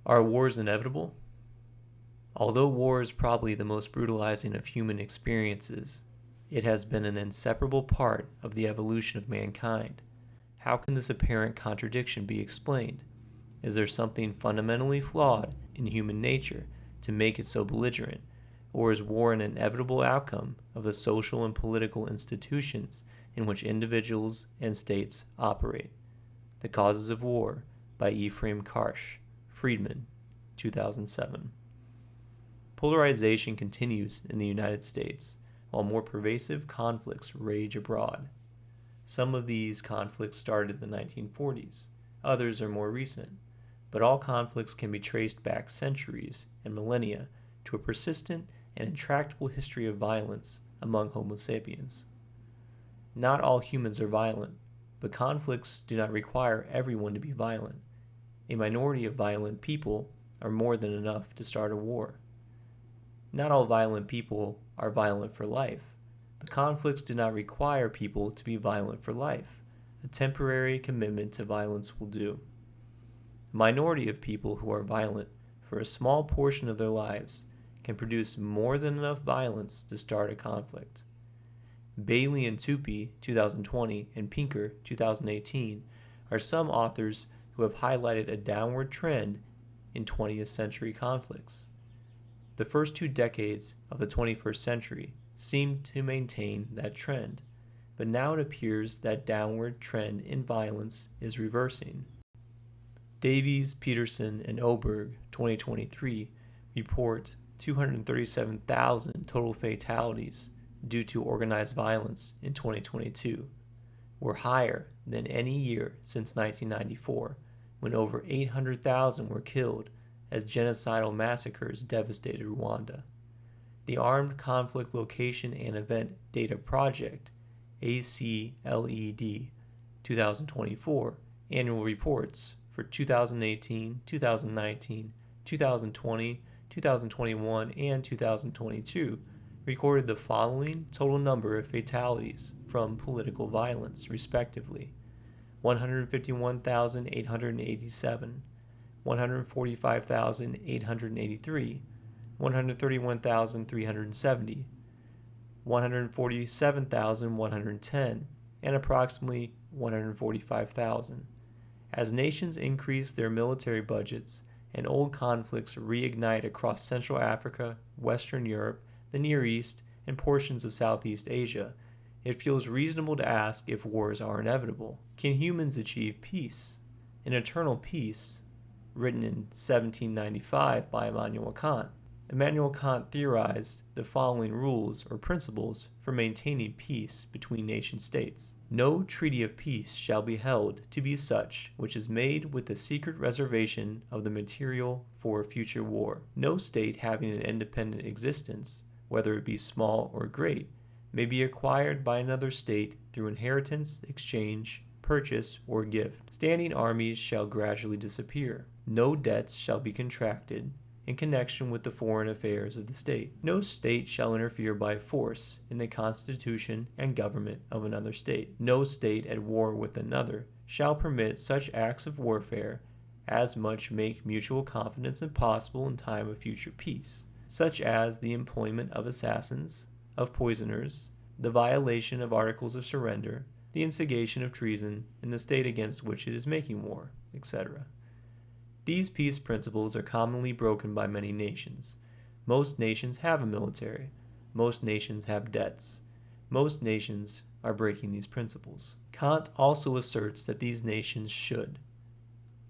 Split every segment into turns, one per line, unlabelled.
Are wars inevitable? Although war is probably the most brutalizing of human experiences, it has been an inseparable part of the evolution of mankind. How can this apparent contradiction be explained? Is there something fundamentally flawed in human nature to make it so belligerent, or is war an inevitable outcome of the social and political institutions in which individuals and states operate? The Causes of War by Ephraim Karsh, Freedman, 2007. Polarization continues in the United States, while more pervasive conflicts rage abroad. Some of these conflicts started in the 1940s, others are more recent, but all conflicts can be traced back centuries and millennia to a persistent and intractable history of violence among Homo sapiens. Not all humans are violent, but conflicts do not require everyone to be violent. A minority of violent people are more than enough to start a war. Not all violent people are violent for life, but conflicts do not require people to be violent for life. A temporary commitment to violence will do. A minority of people who are violent for a small portion of their lives can produce more than enough violence to start a conflict. Bailey and Tupy, 2020, and Pinker, 2018, are some authors who have highlighted a downward trend in 20th century conflicts. The first 2 decades of the 21st century seemed to maintain that trend, but now it appears that downward trend in violence is reversing. Davies, Peterson, and Oberg, 2023, report 237,000 total fatalities due to organized violence in 2022, were higher than any year since 1994, when over 800,000 were killed as genocidal massacres devastated Rwanda. The Armed Conflict Location and Event Data Project, ACLED, 2024, annual reports for 2018, 2019, 2020, 2021, and 2022 recorded the following total number of fatalities from political violence, respectively: 151,887, 145,883, 131,370, 147,110, and approximately 145,000. As nations increase their military budgets and old conflicts reignite across Central Africa, Western Europe, the Near East, and portions of Southeast Asia, it feels reasonable to ask if wars are inevitable. Can humans achieve peace? An Eternal Peace, written in 1795 by Immanuel Kant. Immanuel Kant theorized the following rules or principles for maintaining peace between nation-states. No treaty of peace shall be held to be such which is made with the secret reservation of the material for future war. No state having an independent existence, whether it be small or great, may be acquired by another state through inheritance, exchange, purchase, or gift. Standing armies shall gradually disappear. No debts shall be contracted in connection with the foreign affairs of the state. No state shall interfere by force in the constitution and government of another state. No state at war with another shall permit such acts of warfare as much make mutual confidence impossible in time of future peace, such as the employment of assassins, of poisoners, the violation of articles of surrender, the instigation of treason in the state against which it is making war, etc. These peace principles are commonly broken by many nations. Most nations have a military. Most nations have debts. Most nations are breaking these principles. Kant also asserts that these nations should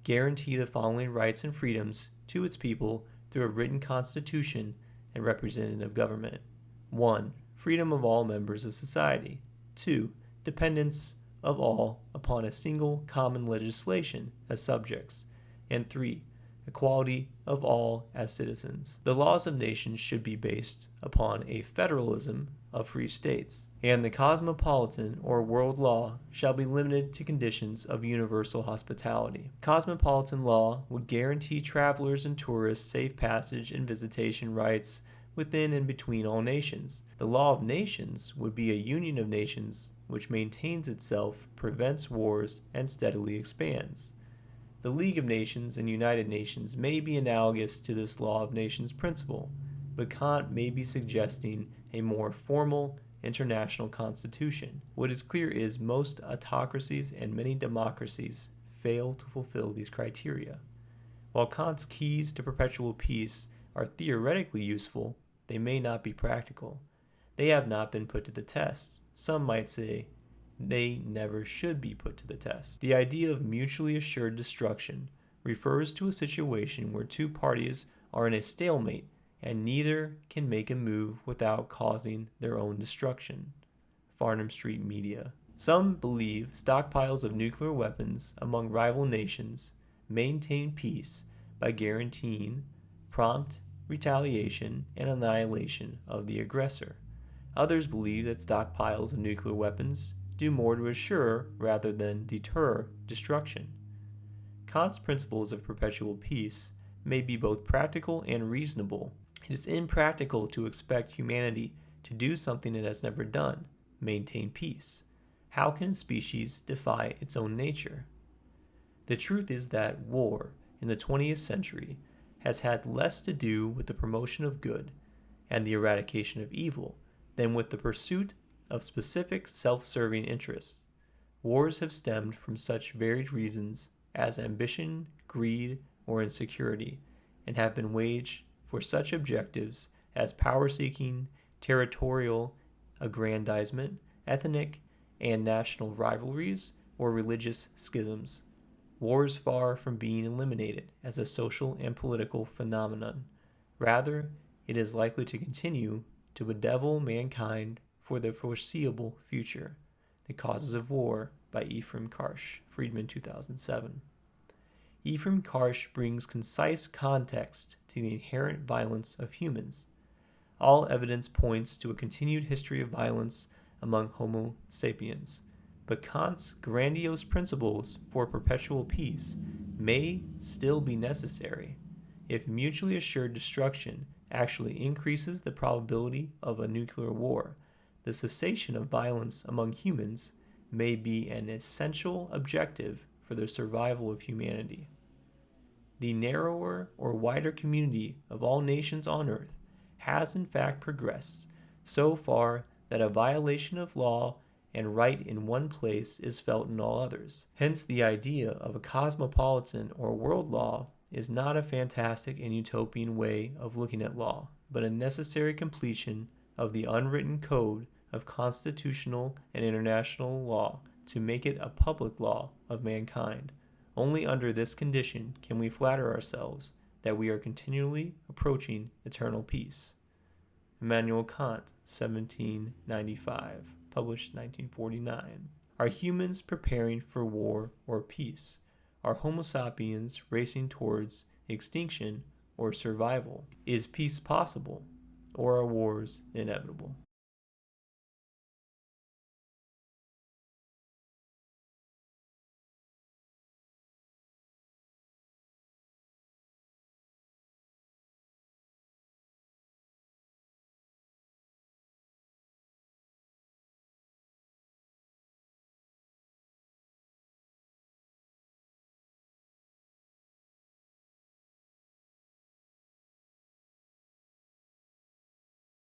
guarantee the following rights and freedoms to its people through a written constitution and representative government. 1. Freedom of all members of society. 2. Dependence of all upon a single common legislation as subjects. And 3. Equality of all as citizens. The laws of nations should be based upon a federalism of free states, and the cosmopolitan or world law shall be limited to conditions of universal hospitality. Cosmopolitan law would guarantee travelers and tourists safe passage and visitation rights within and between all nations. The law of nations would be a union of nations which maintains itself, prevents wars, and steadily expands. The League of Nations and United Nations may be analogous to this law of nations principle, but Kant may be suggesting a more formal international constitution. What is clear is most autocracies and many democracies fail to fulfill these criteria. While Kant's keys to perpetual peace are theoretically useful, they may not be practical. They have not been put to the test. Some might say they never should be put to the test. The idea of mutually assured destruction refers to a situation where two parties are in a stalemate and neither can make a move without causing their own destruction. Farnham Street Media. Some believe stockpiles of nuclear weapons among rival nations maintain peace by guaranteeing prompt retaliation and annihilation of the aggressor. Others believe that stockpiles of nuclear weapons do more to assure rather than deter destruction. Kant's principles of perpetual peace may be both practical and reasonable. It is impractical to expect humanity to do something it has never done, maintain peace. How can a species defy its own nature? The truth is that war in the 20th century has had less to do with the promotion of good and the eradication of evil than with the pursuit of specific self-serving interests. Wars have stemmed from such varied reasons as ambition, greed, or insecurity, and have been waged for such objectives as power-seeking, territorial aggrandizement, ethnic and national rivalries, or religious schisms. War is far from being eliminated as a social and political phenomenon. Rather, it is likely to continue to bedevil mankind for the foreseeable future. The Causes of War by Ephraim Karsh, Freedman 2007. Ephraim Karsh brings concise context to the inherent violence of humans. All evidence points to a continued history of violence among Homo sapiens, but Kant's grandiose principles for perpetual peace may still be necessary. If mutually assured destruction actually increases the probability of a nuclear war, the cessation of violence among humans may be an essential objective for the survival of humanity. The narrower or wider community of all nations on earth has in fact progressed so far that a violation of law and right in one place is felt in all others. Hence, the idea of a cosmopolitan or world law is not a fantastic and utopian way of looking at law, but a necessary completion of the unwritten code of constitutional and international law to make it a public law of mankind. Only under this condition can we flatter ourselves that we are continually approaching eternal peace. Immanuel Kant, 1795, published 1949. Are humans preparing for war or peace? Are Homo sapiens racing towards extinction or survival? Is peace possible, or are wars inevitable?